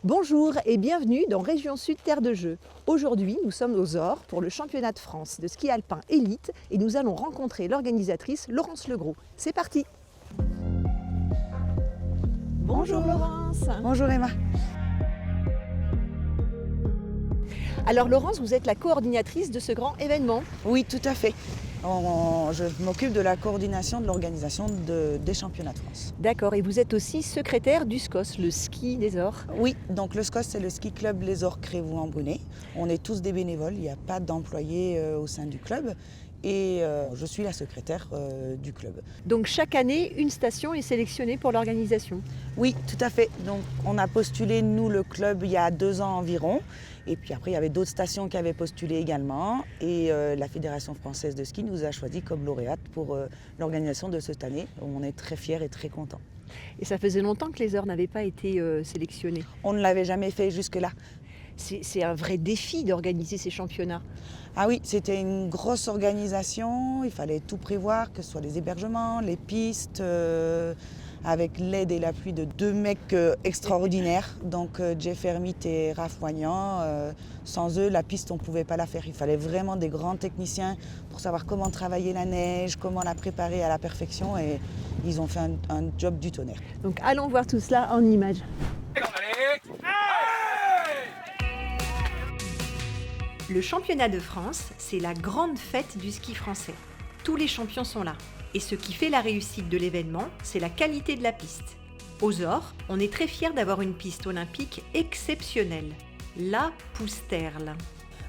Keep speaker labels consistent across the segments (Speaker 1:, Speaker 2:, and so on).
Speaker 1: Bonjour et bienvenue dans Région Sud Terre de Jeux. Aujourd'hui, nous sommes aux Ors pour le championnat de France de ski alpin élite et nous allons rencontrer l'organisatrice Laurence Legros. C'est parti! Bonjour Laurence.
Speaker 2: Bonjour Emma.
Speaker 1: Alors Laurence, vous êtes la coordinatrice de ce grand événement.
Speaker 2: Oui, tout à fait. Je m'occupe de la coordination de l'organisation des championnats de France.
Speaker 1: D'accord, et vous êtes aussi secrétaire du SCOS, le ski des Ors.
Speaker 2: Oui, donc le SCOS, c'est le ski club Les Ors Crévoux-en-Breney. On est tous des bénévoles, il n'y a pas d'employés au sein du club. Et je suis la secrétaire du club.
Speaker 1: Donc chaque année, une station est sélectionnée pour l'organisation.
Speaker 2: Oui, tout à fait. Donc on a postulé, nous, le club, il y a 2 ans environ. Et puis après, il y avait d'autres stations qui avaient postulé également. Et la Fédération française de ski nous a choisi comme lauréate pour l'organisation de cette année. On est très fiers et très contents.
Speaker 1: Et ça faisait longtemps que les Ors n'avaient pas été sélectionnés.
Speaker 2: On ne l'avait jamais fait jusque-là.
Speaker 1: C'est un vrai défi d'organiser ces championnats.
Speaker 2: Ah oui, c'était une grosse organisation, il fallait tout prévoir, que ce soit les hébergements, les pistes, avec l'aide et l'appui de 2 mecs extraordinaires, donc Jeff Hermite et Raph Wagnan. Sans eux, la piste, on ne pouvait pas la faire. Il fallait vraiment des grands techniciens pour savoir comment travailler la neige, comment la préparer à la perfection, et ils ont fait un job du tonnerre.
Speaker 1: Donc allons voir tout cela en images. Le championnat de France, c'est la grande fête du ski français. Tous les champions sont là. Et ce qui fait la réussite de l'événement, c'est la qualité de la piste. Aux Ors, on est très fiers d'avoir une piste olympique exceptionnelle, la Pousterle.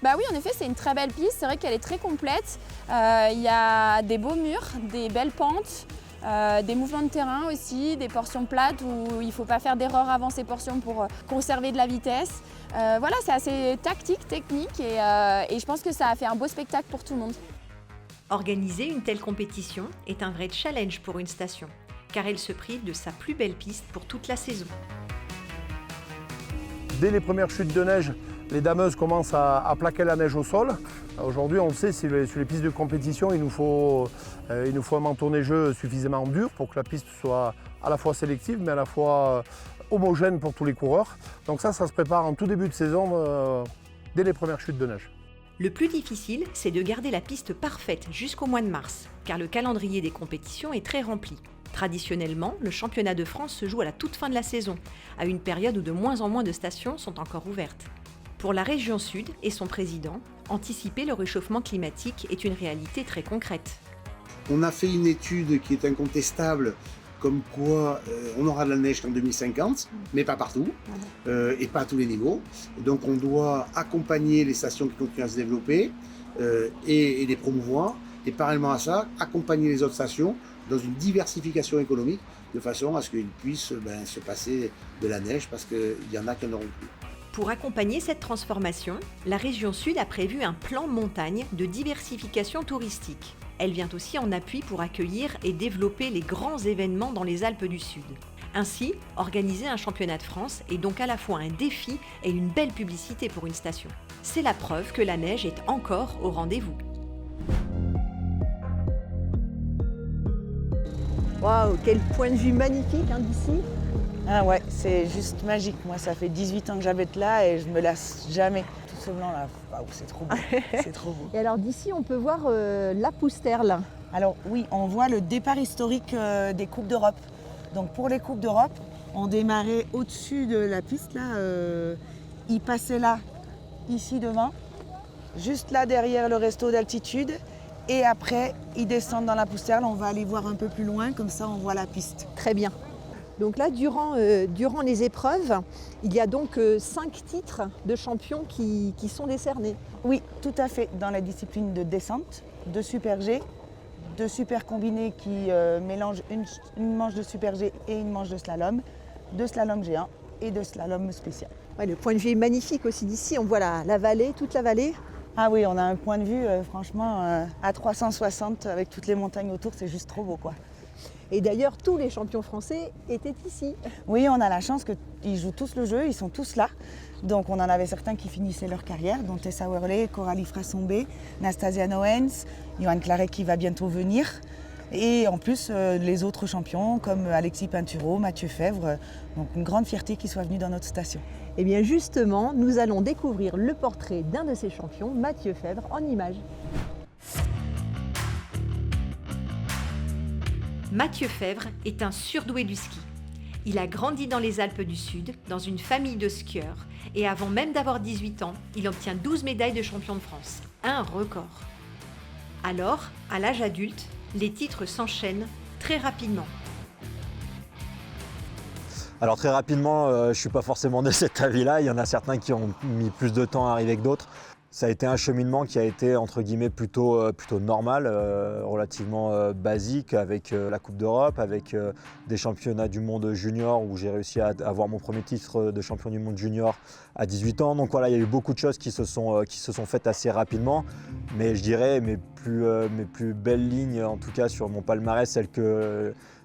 Speaker 3: Bah oui, en effet, c'est une très belle piste. C'est vrai qu'elle est très complète. Il y a des beaux murs, des belles pentes, des mouvements de terrain aussi, des portions plates où il ne faut pas faire d'erreur avant ces portions pour conserver de la vitesse. Voilà, c'est assez tactique, technique et je pense que ça a fait un beau spectacle pour tout le monde.
Speaker 1: Organiser une telle compétition est un vrai challenge pour une station, car elle se prive de sa plus belle piste pour toute la saison.
Speaker 4: Dès les premières chutes de neige, les dameuses commencent à plaquer la neige au sol. Aujourd'hui, on le sait, sur les pistes de compétition, il nous faut un manteau neigeux suffisamment dur pour que la piste soit à la fois sélective, mais à la fois homogène pour tous les coureurs. Donc ça se prépare en tout début de saison, dès les premières chutes de neige.
Speaker 1: Le plus difficile, c'est de garder la piste parfaite jusqu'au mois de mars, car le calendrier des compétitions est très rempli. Traditionnellement, le championnat de France se joue à la toute fin de la saison, à une période où de moins en moins de stations sont encore ouvertes. Pour la région Sud et son président, anticiper le réchauffement climatique est une réalité très concrète.
Speaker 5: On a fait une étude qui est incontestable, comme quoi on aura de la neige qu'en 2050, mais pas partout, et pas à tous les niveaux. Donc on doit accompagner les stations qui continuent à se développer et les promouvoir, et parallèlement à ça, accompagner les autres stations dans une diversification économique, de façon à ce qu'ils puissent se passer de la neige, parce qu'il y en a qui n'en auront plus.
Speaker 1: Pour accompagner cette transformation, la région Sud a prévu un plan montagne de diversification touristique. Elle vient aussi en appui pour accueillir et développer les grands événements dans les Alpes du Sud. Ainsi, organiser un championnat de France est donc à la fois un défi et une belle publicité pour une station. C'est la preuve que la neige est encore au rendez-vous. Waouh, quel point de vue magnifique d'ici!
Speaker 2: Ah ouais, c'est juste magique. Moi, ça fait 18 ans que j'habite là et je me lasse jamais. Tout ce blanc là, waouh, c'est trop beau. C'est trop beau.
Speaker 1: Et alors d'ici, on peut voir la Pousterle.
Speaker 2: Alors oui, on voit le départ historique des Coupes d'Europe. Donc pour les Coupes d'Europe, on démarrait au-dessus de la piste là. Ils passaient là, ici devant, juste là derrière le resto d'altitude. Et après, ils descendent dans la Pousterle. On va aller voir un peu plus loin, comme ça on voit la piste.
Speaker 1: Très bien. Donc là, durant les épreuves, il y a donc 5 titres de champions qui sont décernés.
Speaker 2: Oui, tout à fait. Dans la discipline de descente, de super G, de super combiné qui mélange une manche de super G et une manche de slalom géant et de slalom spécial.
Speaker 1: Ouais, le point de vue est magnifique aussi d'ici. On voit la vallée, toute la vallée.
Speaker 2: Ah oui, on a un point de vue franchement à 360 avec toutes les montagnes autour, c'est juste trop beau quoi.
Speaker 1: Et d'ailleurs, tous les champions français étaient ici.
Speaker 2: Oui, on a la chance qu'ils jouent tous le jeu, ils sont tous là. Donc on en avait certains qui finissaient leur carrière, dont Tessa Worley, Coralie Frassombé, Nastasia Noens, Johan Claret qui va bientôt venir. Et en plus, les autres champions comme Alexis Pinturo, Mathieu Fèvre. Donc une grande fierté qu'ils soient venus dans notre station.
Speaker 1: Et bien justement, nous allons découvrir le portrait d'un de ces champions, Mathieu Fèvre, en images. Mathieu Fèvre est un surdoué du ski. Il a grandi dans les Alpes du Sud, dans une famille de skieurs, et avant même d'avoir 18 ans, il obtient 12 médailles de champion de France, un record. Alors, à l'âge adulte, les titres s'enchaînent très rapidement.
Speaker 6: Alors très rapidement, je ne suis pas forcément de cet avis-là, il y en a certains qui ont mis plus de temps à arriver que d'autres. Ça a été un cheminement qui a été entre guillemets plutôt normal, relativement basique, avec la Coupe d'Europe, avec des championnats du monde junior où j'ai réussi à avoir mon premier titre de champion du monde junior à 18 ans. Donc voilà, il y a eu beaucoup de choses qui se sont faites assez rapidement. Mais je dirais mes plus belles lignes, en tout cas sur mon palmarès,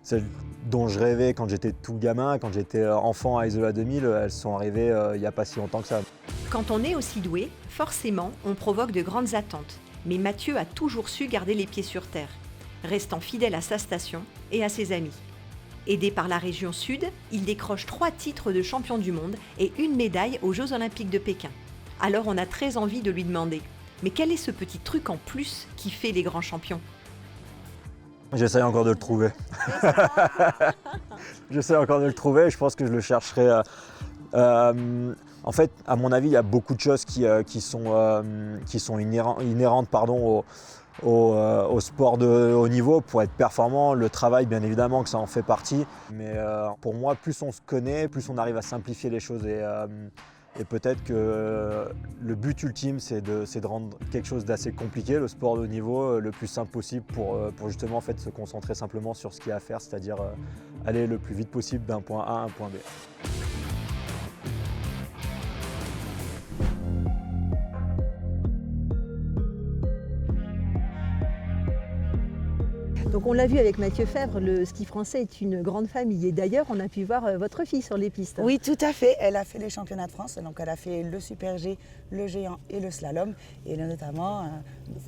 Speaker 6: celles dont je rêvais quand j'étais tout gamin, quand j'étais enfant à Isola 2000, elles sont arrivées il n'y a pas si longtemps que ça.
Speaker 1: Quand on est aussi doué, forcément, on provoque de grandes attentes. Mais Mathieu a toujours su garder les pieds sur terre, restant fidèle à sa station et à ses amis. Aidé par la région Sud, il décroche 3 titres de champion du monde et une médaille aux Jeux Olympiques de Pékin. Alors on a très envie de lui demander, mais quel est ce petit truc en plus qui fait les grands champions ?
Speaker 6: J'essaye encore de le trouver. J'essaie encore de le trouver, je pense que je le chercherai. En fait, à mon avis, il y a beaucoup de choses qui sont inhérentes au sport de haut niveau. Pour être performant, le travail, bien évidemment, que ça en fait partie. Mais pour moi, plus on se connaît, plus on arrive à simplifier les choses. Et peut-être que le but ultime, c'est de rendre quelque chose d'assez compliqué, le sport de haut niveau, le plus simple possible pour justement en fait, se concentrer simplement sur ce qu'il y a à faire, c'est-à-dire aller le plus vite possible d'un point A à un point B.
Speaker 1: Donc on l'a vu avec Mathieu Fèvre, le ski français est une grande famille. Et d'ailleurs, on a pu voir votre fille sur les pistes.
Speaker 2: Oui, tout à fait. Elle a fait les championnats de France. Donc elle a fait le Super G, le géant et le slalom. Et elle est notamment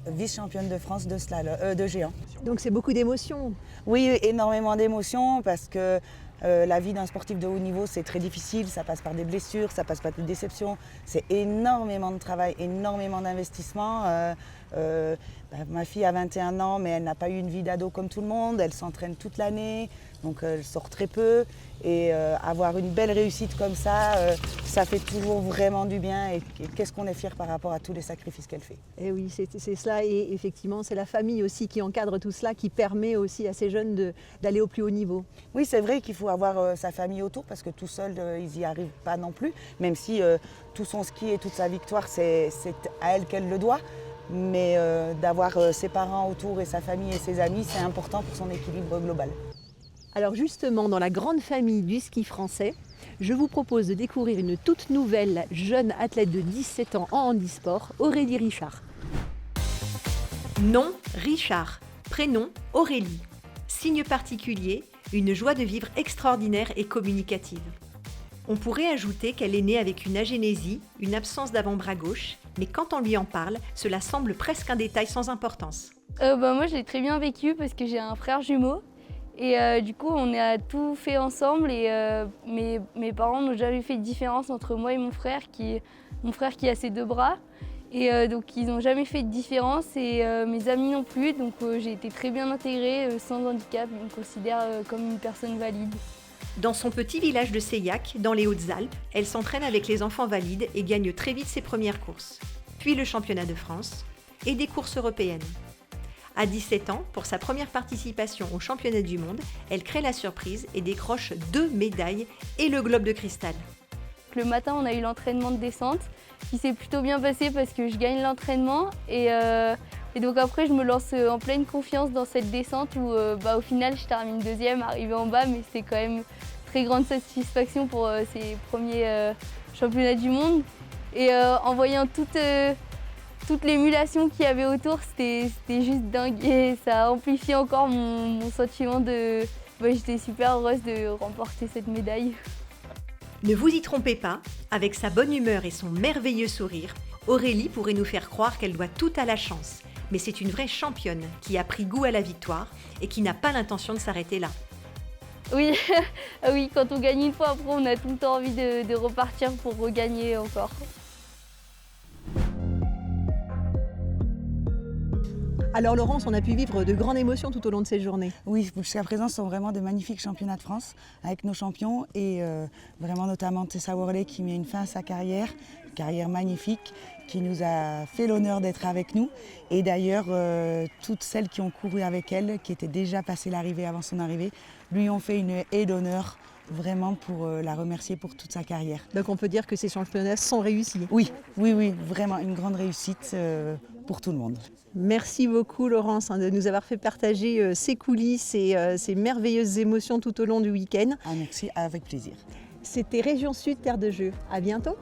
Speaker 2: vice-championne de France de géant.
Speaker 1: Donc c'est beaucoup d'émotions.
Speaker 2: Oui, énormément d'émotions parce que la vie d'un sportif de haut niveau, c'est très difficile. Ça passe par des blessures, ça passe par des déceptions. C'est énormément de travail, énormément d'investissement. Ma fille a 21 ans, mais elle n'a pas eu une vie d'ado comme tout le monde. Elle s'entraîne toute l'année, donc elle sort très peu. Et avoir une belle réussite comme ça, ça fait toujours vraiment du bien. Et qu'est-ce qu'on est fier par rapport à tous les sacrifices qu'elle fait.
Speaker 1: Et oui, c'est cela. Et effectivement, c'est la famille aussi qui encadre tout cela, qui permet aussi à ces jeunes d'aller au plus haut niveau.
Speaker 2: Oui, c'est vrai qu'il faut avoir sa famille autour parce que tout seul, ils n'y arrivent pas non plus. Même si tout son ski et toute sa victoire, c'est à elle qu'elle le doit. Mais d'avoir ses parents autour et sa famille et ses amis, c'est important pour son équilibre global.
Speaker 1: Alors justement, dans la grande famille du ski français, je vous propose de découvrir une toute nouvelle jeune athlète de 17 ans en handisport, Aurélie Richard. Nom, Richard. Prénom, Aurélie. Signe particulier, une joie de vivre extraordinaire et communicative. On pourrait ajouter qu'elle est née avec une agénésie, une absence d'avant-bras gauche, mais quand on lui en parle, cela semble presque un détail sans importance.
Speaker 7: Moi, je l'ai très bien vécu parce que j'ai un frère jumeau. Et du coup, on a tout fait ensemble et mes parents n'ont jamais fait de différence entre moi et mon frère qui a ses 2 bras. Et donc, ils n'ont jamais fait de différence et mes amis non plus. Donc, j'ai été très bien intégrée, sans handicap. Ils me considèrent comme une personne valide.
Speaker 1: Dans son petit village de Seillac, dans les Hautes-Alpes, elle s'entraîne avec les enfants valides et gagne très vite ses premières courses. Puis le championnat de France et des courses européennes. À 17 ans, pour sa première participation au championnat du monde, elle crée la surprise et décroche 2 médailles et le globe de cristal.
Speaker 7: Le matin, on a eu l'entraînement de descente qui s'est plutôt bien passé parce que je gagne l'entraînement et donc après, je me lance en pleine confiance dans cette descente où au final, je termine 2e, arrivée en bas, mais c'était quand même très grande satisfaction pour ces premiers championnats du monde. Et en voyant toute l'émulation qu'il y avait autour, c'était juste dingue et ça a amplifié encore mon sentiment de... j'étais super heureuse de remporter cette médaille.
Speaker 1: Ne vous y trompez pas, avec sa bonne humeur et son merveilleux sourire, Aurélie pourrait nous faire croire qu'elle doit tout à la chance. Mais c'est une vraie championne qui a pris goût à la victoire et qui n'a pas l'intention de s'arrêter là.
Speaker 7: Oui, oui, quand on gagne une fois, après on a tout le temps envie de repartir pour regagner encore.
Speaker 8: Alors Laurence, on a pu vivre de grandes émotions tout au long de ces journées.
Speaker 2: Oui, jusqu'à présent, ce sont vraiment de magnifiques championnats de France avec nos champions et vraiment notamment Tessa Worley qui met une fin à sa carrière magnifique, qui nous a fait l'honneur d'être avec nous. Et d'ailleurs, toutes celles qui ont couru avec elle, qui étaient déjà passées l'arrivée avant son arrivée, lui ont fait une haie d'honneur vraiment pour la remercier pour toute sa carrière.
Speaker 8: Donc on peut dire que ces championnats sont réussis.
Speaker 2: Oui, vraiment une grande réussite pour tout le monde.
Speaker 8: Merci beaucoup Laurence de nous avoir fait partager ces coulisses et ces merveilleuses émotions tout au long du week-end.
Speaker 2: Ah, merci, avec plaisir.
Speaker 8: C'était Région Sud, Terre de Jeux. À bientôt.